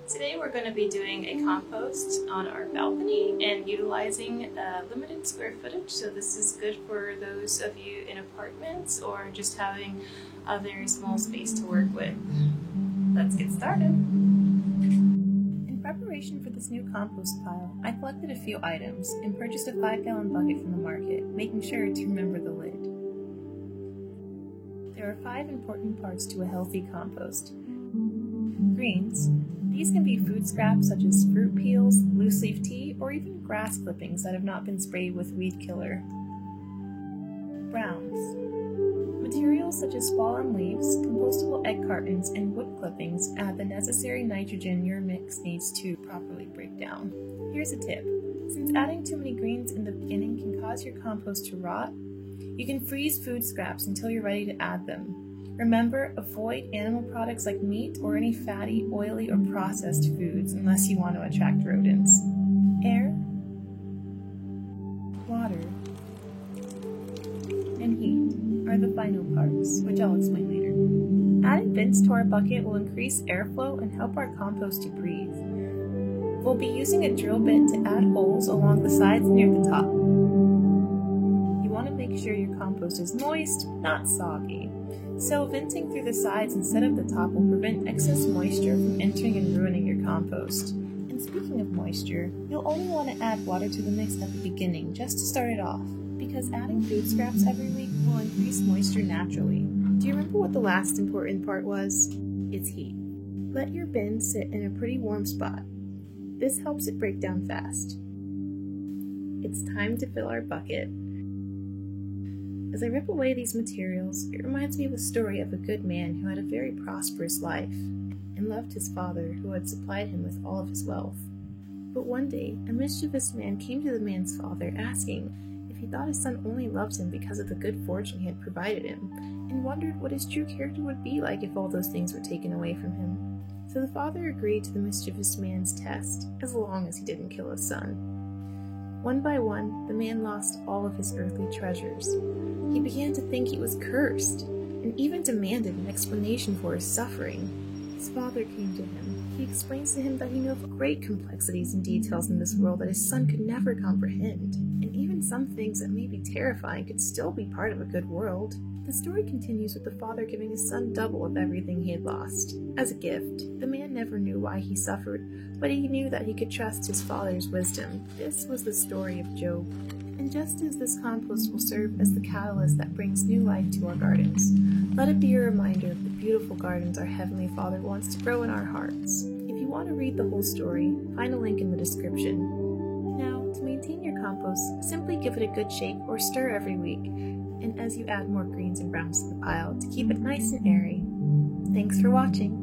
Today we're going to be doing a compost on our balcony and utilizing limited square footage, so this is good for those of you in apartments or just having a very small space to work with. Let's get started. In preparation for this new compost pile, I collected a few items and purchased a 5-gallon bucket from the market, making sure to remember the lid. There are 5 important parts to a healthy compost. Greens. These can be food scraps such as fruit peels, loose leaf tea, or even grass clippings that have not been sprayed with weed killer. Browns. Materials such as fallen leaves, compostable egg cartons, and wood clippings add the necessary nitrogen your mix needs to properly break down. Here's a tip. Since adding too many greens in the beginning can cause your compost to rot, you can freeze food scraps until you're ready to add them. Remember, avoid animal products like meat or any fatty, oily, or processed foods unless you want to attract rodents. Air, water, and heat are the final parts, which I'll explain later. Adding vents to our bucket will increase airflow and help our compost to breathe. We'll be using a drill bit to add holes along the sides near the top. You want to make sure your compost is moist, not soggy. So venting through the sides instead of the top will prevent excess moisture from entering and ruining your compost. And speaking of moisture, you'll only want to add water to the mix at the beginning just to start it off, because adding food scraps every week will increase moisture naturally. Do you remember what the last important part was? It's heat. Let your bin sit in a pretty warm spot. This helps it break down fast. It's time to fill our bucket. As I rip away these materials, it reminds me of a story of a good man who had a very prosperous life and loved his father, who had supplied him with all of his wealth. But one day, a mischievous man came to the man's father asking if he thought his son only loved him because of the good fortune he had provided him, and wondered what his true character would be like if all those things were taken away from him. So the father agreed to the mischievous man's test, as long as he didn't kill his son. One by one, the man lost all of his earthly treasures. He began to think he was cursed, and even demanded an explanation for his suffering. His father came to him. He explains to him that he knew of great complexities and details in this world that his son could never comprehend, and even some things that may be terrifying could still be part of a good world. The story continues with the father giving his son double of everything he had lost, as a gift. The man never knew why he suffered, but he knew that he could trust his father's wisdom. This was the story of Job. And just as this compost will serve as the catalyst that brings new life to our gardens, let it be a reminder of the beautiful gardens our Heavenly Father wants to grow in our hearts. If you want to read the whole story, find a link in the description. Now, to maintain your compost, simply give it a good shake or stir every week, and as you add more greens and browns to the pile, to keep it nice and airy. Thanks for watching.